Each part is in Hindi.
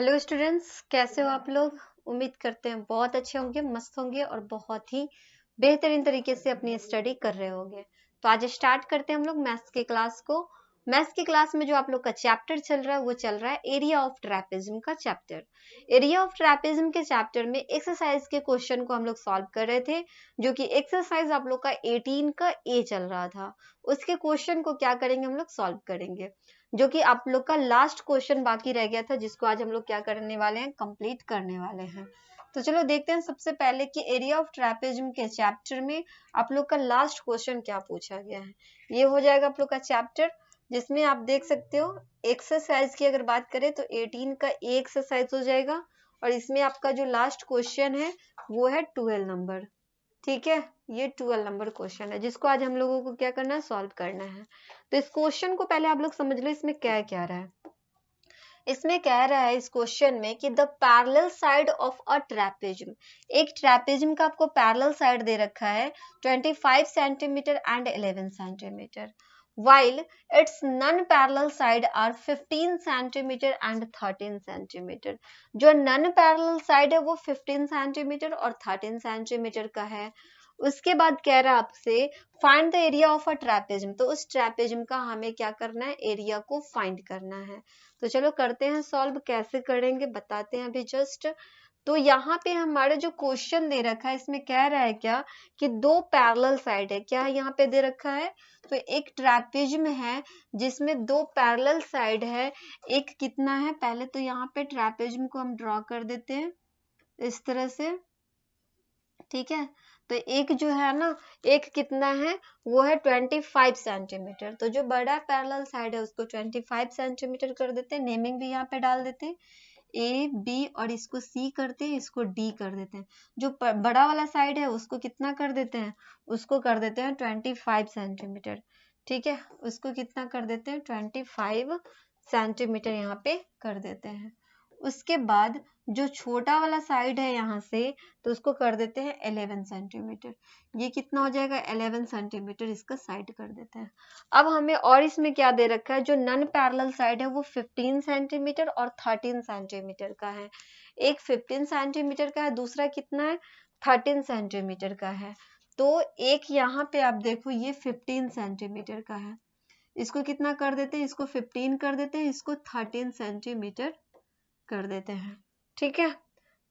हेलो स्टूडेंट्स, कैसे हो आप लोग। उम्मीद करते हैं बहुत अच्छे होंगे, मस्त होंगे और बहुत ही बेहतरीन तरीके से अपनी स्टडी कर रहे होंगे। तो आज स्टार्ट करते हैं हम लोग मैथ्स की क्लास को। मैथ्स की क्लास में जो आप लोग का चैप्टर चल रहा है वो चल रहा है एरिया ऑफ ट्रैपेजियम का चैप्टर। एरिया ऑफ ट्रैपेजियम के चैप्टर में एक्सरसाइज के क्वेश्चन को हम लोग सॉल्व कर रहे थे, जो कि एक्सरसाइज आप लोग का 18 का ए चल रहा था। उसके क्वेश्चन को क्या करेंगे, हम लोग सॉल्व करेंगे, जो कि आप लोग का लास्ट क्वेश्चन बाकी रह गया था, जिसको आज हम लोग क्या करने वाले हैं, कंप्लीट करने वाले हैं। तो चलो देखते हैं सबसे पहले कि एरिया ऑफ ट्रैपेजियम के चैप्टर में आप लोग का लास्ट क्वेश्चन क्या पूछा गया है। ये हो जाएगा आप लोग का चैप्टर, जिसमें आप देख सकते हो एक्सरसाइज की अगर बात करें तो 18 का ए एक्सरसाइज हो जाएगा, और इसमें आपका जो लास्ट क्वेश्चन है वो है 12 नंबर। ठीक है, ये 12 नंबर क्वेश्चन है जिसको आज हम लोगों को क्या करना है, सॉल्व करना है। तो इस क्वेश्चन को पहले आप लोग समझ लो, इसमें क्या क्या रहा है। इसमें कह रहा है इस क्वेश्चन में कि the parallel side of a trapezium, एक ट्रैपेजियम का आपको पैरेलल साइड दे रखा है 25 centimetre and 11 centimetre, while its non-parallel side are 15 centimetre and 13 centimetre. जो नॉन पैरेलल साइड है वो 15 सेंटीमीटर और 13 सेंटीमीटर का है। उसके बाद कह रहा है आपसे find the area of a trapezium, तो उस ट्रैपेजियम का हमें क्या करना है, एरिया को फाइंड करना है। तो चलो करते हैं सॉल्व, कैसे करेंगे बताते हैं अभी जस्ट। तो यहाँ पे हमारे जो क्वेश्चन दे रखा है इसमें कह रहा है क्या कि दो पैरेलल साइड है, क्या यहाँ पे दे रखा है, तो एक ट्रैपेजियम है जिसमें दो पैरेलल साइड है। एक कितना है, पहले तो यहाँ पे ट्रैपेजियम को हम ड्रॉ कर देते हैं इस तरह से। ठीक है, तो एक जो है ना, एक कितना है, वो है 25 सेंटीमीटर। तो जो बड़ा पैरेलल साइड है उसको 25 सेंटीमीटर कर देते हैं, नेमिंग भी यहाँ पे डाल देते हैं ए बी, और इसको सी करते हैं, इसको डी कर देते हैं। जो बड़ा वाला साइड है उसको कितना कर देते हैं, उसको कर देते हैं 25 सेंटीमीटर। ठीक है, उसको कितना कर देते हैं, 25 सेंटीमीटर यहाँ पे कर देते हैं। उसके बाद जो छोटा वाला साइड है यहाँ से, तो उसको कर देते हैं 11 सेंटीमीटर। ये कितना हो जाएगा, 11 सेंटीमीटर इसका साइड कर देते हैं। अब हमें और इसमें क्या दे रखा है, जो नॉन पैरेलल साइड है वो 15 सेंटीमीटर और 13 सेंटीमीटर का है। एक 15 सेंटीमीटर का है, दूसरा कितना है, 13 सेंटीमीटर का है। तो एक यहाँ पे आप देखो ये 15 सेंटीमीटर का है, इसको कितना कर देते हैं, इसको 15 कर देते हैं, इसको 13 सेंटीमीटर कर देते हैं। ठीक है,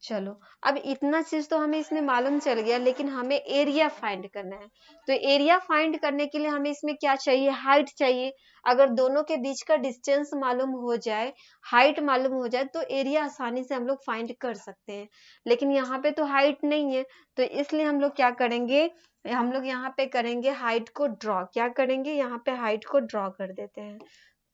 चलो अब इतना चीज तो हमें इसमें मालूम चल गया, लेकिन हमें एरिया फाइंड करना है। तो एरिया फाइंड करने के लिए हमें इसमें क्या चाहिए, हाइट चाहिए। अगर दोनों के बीच का डिस्टेंस मालूम हो जाए, हाइट मालूम हो जाए, तो एरिया आसानी से हम लोग फाइंड कर सकते हैं। लेकिन यहाँ पे तो हाइट नहीं है, तो इसलिए हम लोग क्या करेंगे, हम लोग यहाँ पे करेंगे हाइट को ड्रॉ। क्या करेंगे, यहाँ पे हाइट को ड्रॉ कर देते हैं।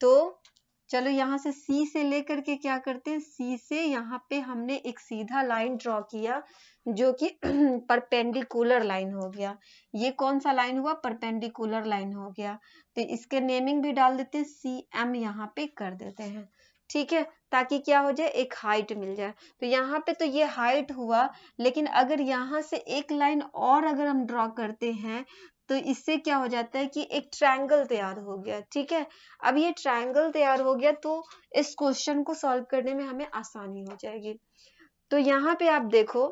तो चलो यहाँ से C से लेकर के क्या करते हैं, C से यहाँ पे हमने एक सीधा लाइन ड्रॉ किया, जो कि परपेंडिकुलर लाइन हो गया। ये कौन सा लाइन हुआ, परपेंडिकुलर लाइन हो गया। तो इसके नेमिंग भी डाल देते हैं, CM यहाँ पे कर देते हैं। ठीक है, ताकि क्या हो जाए, एक हाइट मिल जाए। तो यहाँ पे तो ये हाइट हुआ, लेकिन अगर यहाँ से एक लाइन और अगर हम ड्रॉ करते हैं तो इससे क्या हो जाता है कि एक ट्रायंगल तैयार हो गया। ठीक है, अब ये ट्रायंगल तैयार हो गया तो इस क्वेश्चन को सॉल्व करने में हमें आसानी हो जाएगी। तो यहाँ पे आप देखो,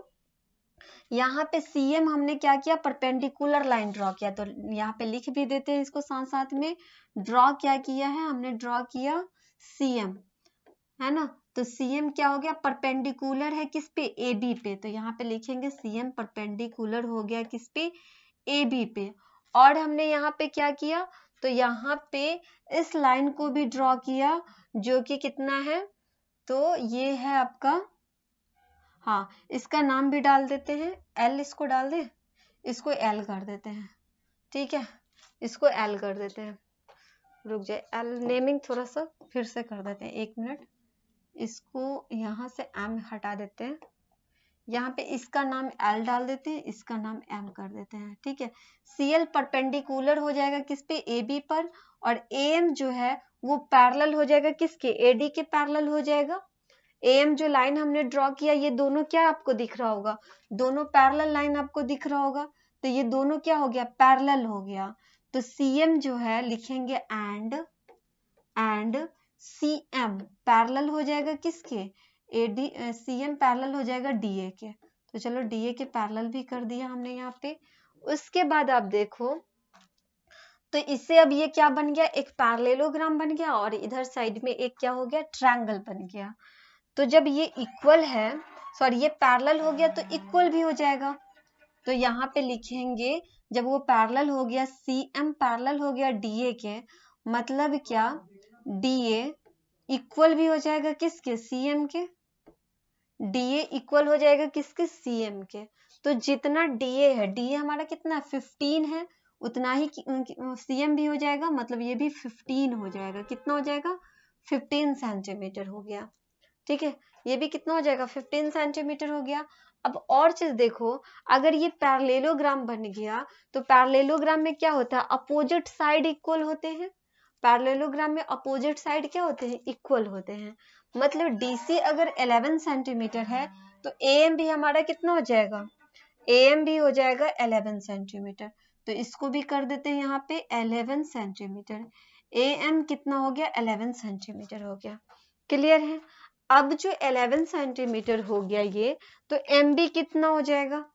यहाँ पे CM हमने क्या किया, परपेंडिकुलर लाइन ड्रॉ किया। तो यहाँ पे लिख भी देते हैं इसको साथ साथ में, ड्रॉ क्या किया है हमने, ड्रॉ किया CM, है ना। तो CM क्या हो गया, परपेंडिकुलर है किस पे, AB पे। तो यहाँ पे लिखेंगे CM परपेंडिकुलर हो गया किस पे, AB पे। और हमने यहाँ पे क्या किया, तो यहाँ पे इस लाइन को भी ड्रॉ किया, जो कि कितना है, तो ये है आपका, हाँ इसका नाम भी डाल देते हैं L, इसको डाल दे, इसको L कर देते हैं। ठीक है, इसको L कर देते हैं, रुक जाए, L नेमिंग थोड़ा सा फिर से कर देते हैं, एक मिनट। इसको यहाँ से M हटा देते हैं, यहाँ पे इसका नाम L डाल देते हैं, इसका नाम M कर देते हैं। ठीक है, CL परपेंडिकुलर हो जाएगा किस पे, AB पर, और AM जो है वो पैरेलल हो जाएगा किसके, AD के पैरेलल हो जाएगा। AM जो लाइन हमने ड्रॉ किया, ये दोनों क्या आपको दिख रहा होगा, दोनों पैरेलल लाइन आपको दिख रहा होगा। तो ये दोनों क्या हो गया, पैरेलल हो गया। तो CM जो है लिखेंगे एंड CM पैरेलल हो जाएगा किसके, AD CM पैरेलल हो जाएगा DA के, तो चलो DA के पैरेलल भी कर दिया हमने यहाँ पे। उसके बाद आप देखो तो इससे अब ये क्या बन गया, एक पैरेललोग्राम बन गया और इधर साइड में एक क्या हो गया, ट्रायंगल बन गया। तो जब ये इक्वल है, सॉरी ये पैरेलल हो गया तो इक्वल भी हो जाएगा। तो यहाँ पे लिखेंगे जब वो पैरेलल हो गया, CM पैरेलल हो गया DA के, मतलब क्या, DA इक्वल भी हो जाएगा किसके, CM के। DA इक्वल हो जाएगा किसके, CM के। तो जितना DA है, DA हमारा कितना 15 है, उतना ही CM भी हो जाएगा, मतलब ये भी 15 हो जाएगा। कितना हो जाएगा, 15 सेंटीमीटर हो गया। ठीक है, ये भी कितना हो जाएगा, 15 सेंटीमीटर हो गया। अब और चीज देखो, अगर ये पैरेललोग्राम बन गया तो पैरेललोग्राम में क्या होता है, अपोजिट साइड इक्वल होते हैं। पैरेललोग्राम में अपोजिट साइड क्या होते हैं, इक्वल होते हैं। मतलब DC अगर 11 सेंटीमीटर है तो AM भी हमारा कितना हो जाएगा, AM भी हो जाएगा 11 सेंटीमीटर। तो इसको भी कर देते हैं यहाँ पे 11 सेंटीमीटर। AM कितना हो गया, 11 सेंटीमीटर हो गया। क्लियर है। अब जो 11 सेंटीमीटर हो गया ये, तो MB कितना हो जाएगा,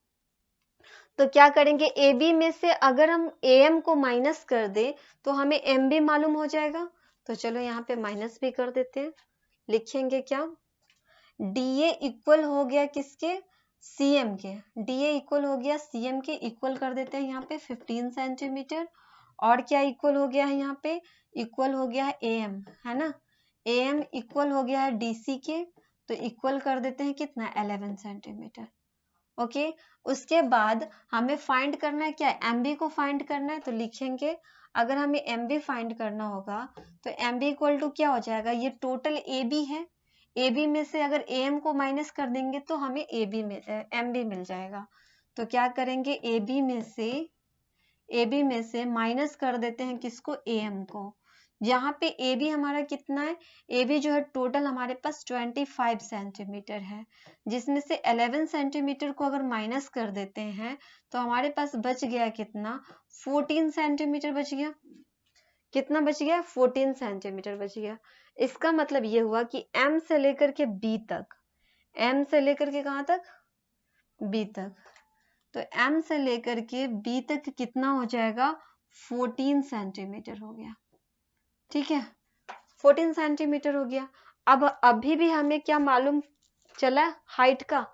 तो क्या करेंगे, AB में से अगर हम AM को माइनस कर दे तो हमें MB मालूम हो जाएगा। तो चलो यहाँ पे माइनस भी कर देते हैं। लिखेंगे क्या, DA इक्वल हो गया किसके, CM के। DA इक्वल हो गया CM के, इक्वल कर देते हैं यहाँ पे 15 सेंटीमीटर। और क्या इक्वल हो गया है यहाँ पे, इक्वल हो गया है AM, है ना। AM इक्वल हो गया है DC के, तो इक्वल कर देते हैं कितना, 11 सेंटीमीटर। ओके, उसके बाद हमें फाइंड करना है क्या, MB को फाइंड करना है। तो लिखेंगे अगर हमें MB फाइंड करना होगा तो MB इक्वल टू क्या हो जाएगा, ये टोटल AB है, AB में से अगर AM को माइनस कर देंगे तो हमें MB मिल जाएगा। तो क्या करेंगे, AB में से माइनस कर देते हैं किसको, AM को। यहाँ पे AB हमारा कितना है, AB जो है टोटल हमारे पास 25 सेंटीमीटर है, जिसमें से 11 सेंटीमीटर को अगर माइनस कर देते हैं तो हमारे पास बच गया कितना, 14 सेंटीमीटर बच गया। कितना बच गया, 14 सेंटीमीटर बच गया। इसका मतलब ये हुआ कि M से लेकर के B तक, M से लेकर के कहाँ तक, B तक, तो M से लेकर के B तक कितना हो जाएगा, 14 सेंटीमीटर हो गया। ठीक है, 14 सेंटीमीटर हो गया। अब अभी भी हमें क्या मालूम चला, हाइट का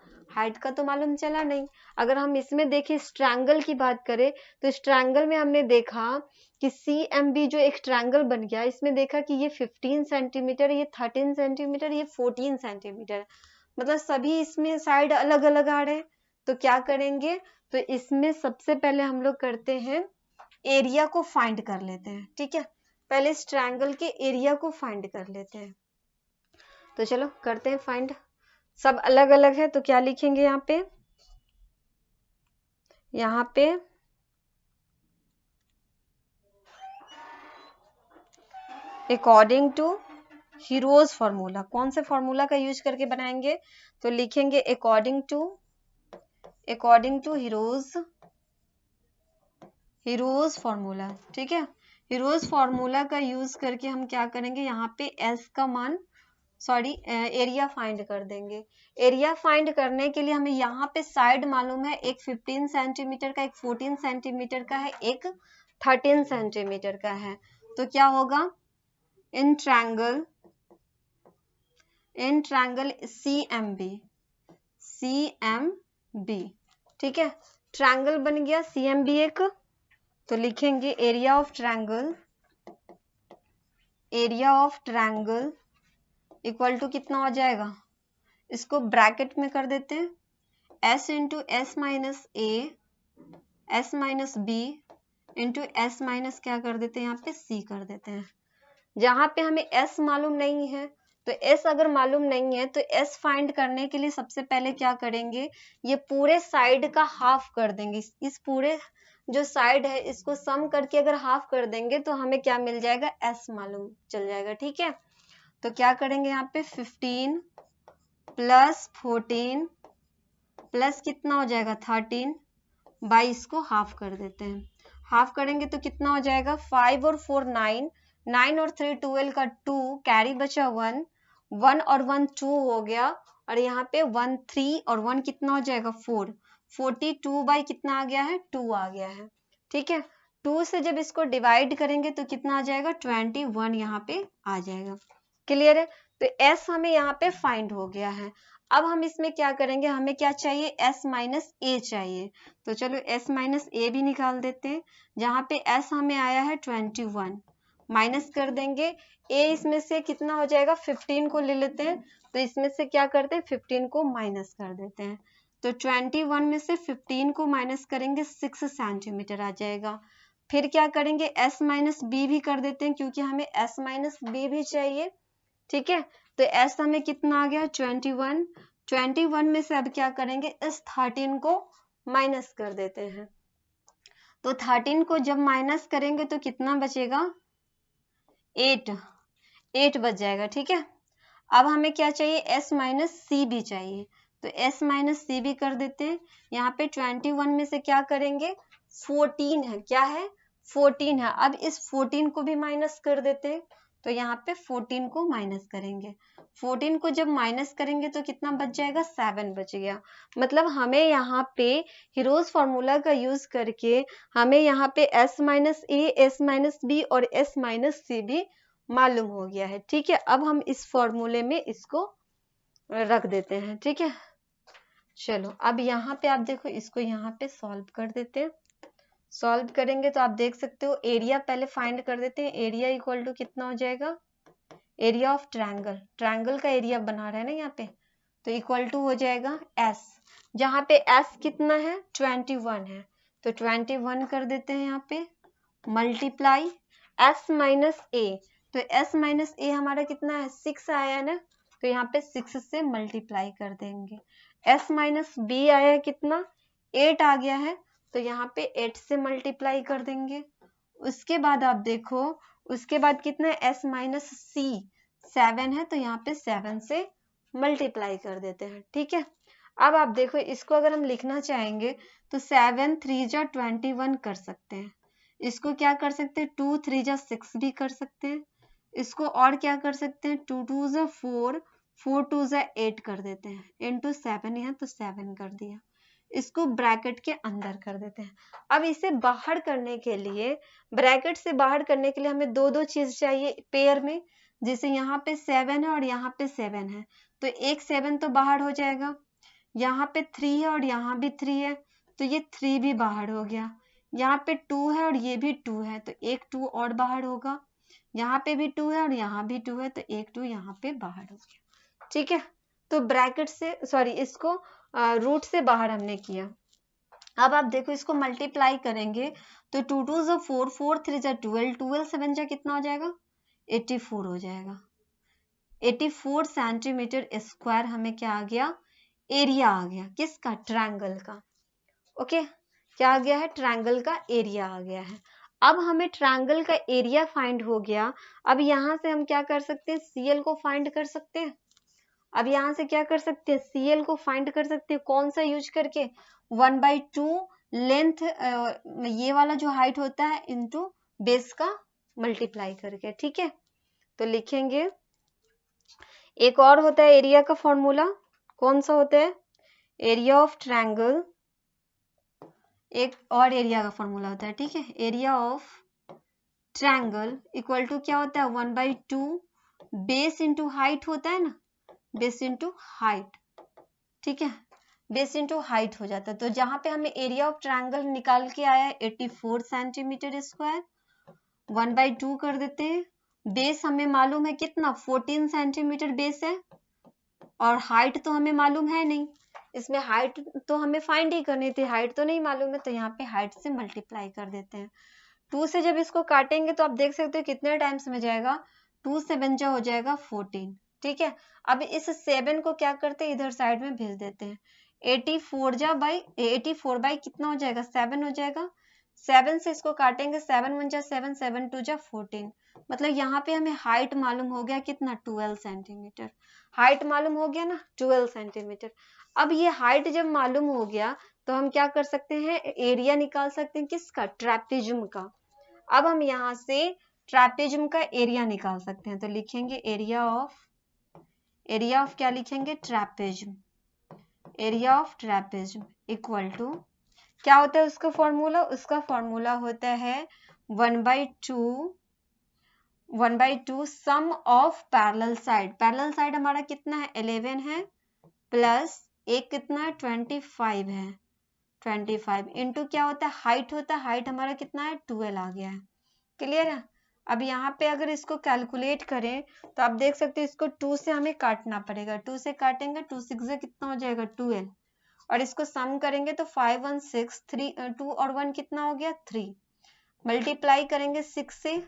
तो मालूम चला नहीं। अगर हम इसमें देखें, इस ट्रायंगल की बात करें तो इस ट्रायंगल में हमने देखा कि CMB जो एक ट्रायंगल बन गया, इसमें देखा कि ये 15 सेंटीमीटर, ये 13 सेंटीमीटर, ये 14 सेंटीमीटर, मतलब सभी इसमें साइड अलग अलग आ रहे हैं। तो क्या करेंगे, तो इसमें सबसे पहले हम लोग करते हैं, एरिया को फाइंड कर लेते हैं। ठीक है, पहले इस ट्रायंगल के एरिया को फाइंड कर लेते हैं। तो चलो करते हैं फाइंड। सब अलग अलग है तो क्या लिखेंगे यहाँ पे अकॉर्डिंग टू हीरोज फॉर्मूला। कौन से फॉर्मूला का यूज करके बनाएंगे, तो लिखेंगे अकॉर्डिंग टू हीरोज फॉर्मूला। ठीक है, हीरोज फॉर्मूला का यूज करके हम क्या करेंगे, यहाँ पे S का मान, एरिया फाइंड कर देंगे। एरिया फाइंड करने के लिए हमें यहाँ पे साइड मालूम है, एक 15 सेंटीमीटर का, एक 14 सेंटीमीटर का है, एक 13 सेंटीमीटर का है। तो क्या होगा, इन ट्रायंगल CMB, ठीक है, ट्रायंगल बन गया CMB एक। तो लिखेंगे area of triangle equal to कितना हो जाएगा, इसको ब्रैकेट में कर देते हैं, S into S minus A, S minus B into S minus क्या कर देते हैं, यहाँ पे C कर देते हैं। जहाँ पे हमें S मालूम नहीं है, तो S अगर मालूम नहीं है तो S फाइंड करने के लिए सबसे पहले क्या करेंगे, ये पूरे साइड का हाफ कर देंगे। इस पूरे जो साइड है इसको सम करके अगर हाफ कर देंगे तो हमें क्या मिल जाएगा, S मालूम चल जाएगा। ठीक है, तो क्या करेंगे, यहाँ पे 15 प्लस 14 प्लस कितना हो जाएगा 13, 22 को हाफ कर देते हैं। हाफ करेंगे तो कितना हो जाएगा, 5 और 4 9, 9 और 3 12 का 2, कैरी बचा 1, 1 और 1 2 हो गया, और यहाँ पे 1 3 और 1 कितना हो जाएगा 4, 42 बाई कितना आ गया है 2 आ गया है। ठीक है, 2 से जब इसको डिवाइड करेंगे तो कितना आ जाएगा 21 यहाँ पे आ जाएगा। क्लियर है, तो s हमें यहाँ पे फाइंड हो गया है। अब हम इसमें क्या करेंगे, हमें क्या चाहिए s माइनस a चाहिए, तो चलो s माइनस a भी निकाल देते हैं। जहाँ पे s हमें आया है 21 माइनस कर देंगे a, इसमें से कितना हो जाएगा 15 को ले लेते हैं, तो इसमें से क्या करते हैं 15 को माइनस कर देते हैं, तो 21 में से 15 को माइनस करेंगे 6 सेंटीमीटर आ जाएगा। फिर क्या करेंगे s माइनस b भी कर देते हैं क्योंकि हमें s माइनस b भी चाहिए। ठीक है, तो s हमें कितना आ गया 21 में से अब क्या करेंगे इस 13 को माइनस कर देते हैं, तो 13 को जब माइनस करेंगे तो कितना बचेगा 8 बच जाएगा। ठीक है, अब हमें क्या चाहिए s माइनस सी भी चाहिए, तो s माइनस सी भी कर देते हैं। यहाँ पे 21 में से क्या करेंगे 14 है, क्या है 14 है, अब इस 14 को भी माइनस कर देते हैं, तो यहाँ पे 14 को माइनस करेंगे, 14 को जब माइनस करेंगे तो कितना बच जाएगा 7 बच गया। मतलब हमें यहाँ पे हीरोज फॉर्मूला का यूज करके हमें यहाँ पे s माइनस ए, s माइनस बी और s माइनस सी भी मालूम हो गया है। ठीक है, अब हम इस फॉर्मूले में इसको रख देते हैं। ठीक है, चलो अब यहाँ पे आप देखो, इसको यहाँ पे सॉल्व कर देते हैं। सॉल्व करेंगे तो आप देख सकते हो एरिया पहले फाइंड कर देते हैं, एरिया इक्वल टू कितना हो जाएगा, एरिया ऑफ ट्रायंगल, ट्रायंगल का एरिया बना रहा है ना यहाँ पे, तो इक्वल टू हो जाएगा s, जहाँ पे s कितना है 21 है, तो 21 कर देते हैं यहाँ पे, मल्टीप्लाई s माइनस a, तो s माइनस a हमारा कितना है 6 आया है ना, तो यहाँ पे 6 से मल्टीप्लाई कर देंगे। s माइनस b आया है कितना 8 आ गया है, तो यहाँ पे 8 से मल्टीप्लाई कर देंगे। उसके बाद आप देखो, उसके बाद कितना है s माइनस सी 7 है, तो यहाँ पे 7 से मल्टीप्लाई कर देते हैं। ठीक है, अब आप देखो इसको अगर हम लिखना चाहेंगे तो 7 3 जा 21 कर सकते हैं, इसको क्या कर सकते हैं 2 3 जा 6 भी कर सकते हैं, इसको और क्या कर सकते हैं 2 2 जा 4 4 2 जा 8 कर देते हैं, इंटू 7 है तो 7 कर दिया, इसको ब्रैकेट के अंदर कर देते हैं। अब इसे बाहर करने के लिए, ब्रैकेट से बाहर करने के लिए हमें दो दो चीज चाहिए पेयर में, जैसे यहाँ पे 7 है और यहाँ पे 7 है, तो एक 7 तो बाहर हो जाएगा, यहाँ पे 3 है और यहाँ भी 3 है, तो ये 3 भी बाहर हो गया, यहाँ पे 2 है और ये भी 2 है, तो एक 2 और बाहर होगा, यहाँ पे भी 2 है और यहाँ भी 2 है, तो एक 2 यहाँ पे बाहर हो गया। ठीक है, तो ब्रैकेट से सॉरी इसको रूट से बाहर हमने किया। अब आप देखो इसको मल्टीप्लाई करेंगे तो 2 2 जा 4 4 3 जा 12 12 7 जा कितना हो जाएगा 84 हो जाएगा। 84 सेंटीमीटर स्क्वायर हमें क्या आ गया एरिया आ गया, किसका ट्रायंगल का। ओके, क्या आ गया है ट्रायंगल का एरिया आ गया है। अब हमें ट्रायंगल का एरिया फाइंड हो गया, अब यहाँ से हम क्या कर सकते हैं सीएल को फाइंड कर सकते हैं। अब यहाँ से क्या कर सकते हैं सीएल को फाइंड कर सकते हैं, कौन सा यूज करके 1/2 लेंथ ये वाला जो हाइट होता है इनटू बेस का मल्टीप्लाई करके। ठीक है, तो लिखेंगे एक और होता है एरिया का फॉर्मूला, कौन सा होता है एरिया ऑफ ट्रायंगल, एक और एरिया का फॉर्मूला होता है। ठीक है, area of triangle equal to क्या होता है 1/2 बेस इंटू हाइट होता है ना, बेस इंटू हाइट। ठीक है, बेस इंटू हाइट हो जाता है, तो जहां पे हमें एरिया ऑफ ट्रायंगल निकाल के आया है 84 सेंटीमीटर स्क्वायर, 1/2 कर देते हैं, बेस हमें मालूम है कितना 14 सेंटीमीटर बेस है, और हाइट तो हमें मालूम है नहीं, इसमें हाइट तो हमें फाइंड ही करनी थी, हाइट तो नहीं मालूम है, तो यहाँ पे हाइट से मल्टीप्लाई कर देते हैं। 2 से जब इसको काटेंगे तो आप देख सकते हो कितने टाइम्स में जाएगा 2 7 जा हो जाएगा 14। ठीक है, अब इस 7 को क्या करते हैं इधर साइड में भेज देते हैं, 84 बाई कितना हो जाएगा 7 हो जाएगा, 7 से इसको काटेंगे 7 1 जा 7 7 2 जा 14, मतलब यहाँ पे हमें हाइट मालूम हो गया कितना 12 सेंटीमीटर, हाइट मालूम हो गया ना 12 सेंटीमीटर। अब ये हाइट जब मालूम हो गया तो हम क्या कर सकते हैं एरिया निकाल सकते हैं किसका ट्रैपेजियम का। अब हम यहाँ से ट्रैपेजियम का एरिया निकाल सकते हैं, तो लिखेंगे एरिया ऑफ एरिया ऑफ क्या लिखेंगे, trapezium, area of trapezium equal to क्या होता है उसका फॉर्मूला, उसका फॉर्मूला होता है 1/2 sum of parallel side. Parallel side हमारा कितना है, 11 है, प्लस एक कितना है, 25 है, 25 इंटू क्या होता है, हाइट होता है, हाइट हमारा कितना है, 12 आ गया है। क्लियर है। अब यहाँ पे अगर इसको कैलकुलेट करें तो आप देख सकते हैं इसको 2 से हमें काटना पड़ेगा, 2 से काटेंगे 2 6 से कितना हो जाएगा, 12, और इसको सम करेंगे तो 5 1 6 3 2 और 1 कितना हो गया, 3, मल्टीप्लाई करेंगे 6 से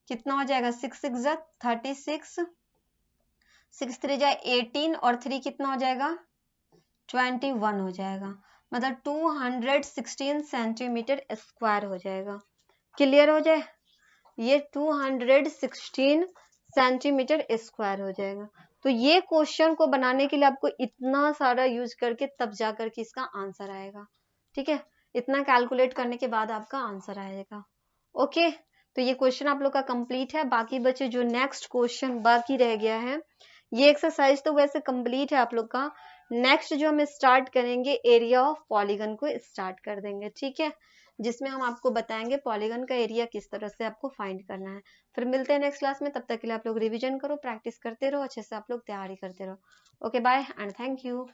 कितना हो जाएगा, 6 6 जा 36, 6 3 जा 18 और 3 कितना हो जाएगा, 21 हो जाएगा, मतलब 216 सेंटीमीटर स्क्वायर हो जाएगा। क्लियर हो जाए, ये 216 सेंटीमीटर स्क्वायर हो जाएगा। तो ये क्वेश्चन को बनाने के लिए आपको इतना सारा यूज करके तब जा करके इसका आंसर आएगा। ठीक है, इतना कैलकुलेट करने के बाद आपका आंसर आएगा। ओके, तो ये क्वेश्चन आप लोग का कंप्लीट है। बाकी बचे जो नेक्स्ट क्वेश्चन बाकी रह गया है, ये एक्सरसाइज तो वैसे कंप्लीट है आप लोग का। नेक्स्ट जो हम स्टार्ट करेंगे, एरिया ऑफ पॉलीगन को स्टार्ट कर देंगे। ठीक है, जिसमें हम आपको बताएंगे पॉलीगन का एरिया किस तरह से आपको फाइंड करना है। फिर मिलते हैं नेक्स्ट क्लास में, तब तक के लिए आप लोग रिवीजन करो, प्रैक्टिस करते रहो, अच्छे से आप लोग तैयारी करते रहो। Okay, bye and thank you.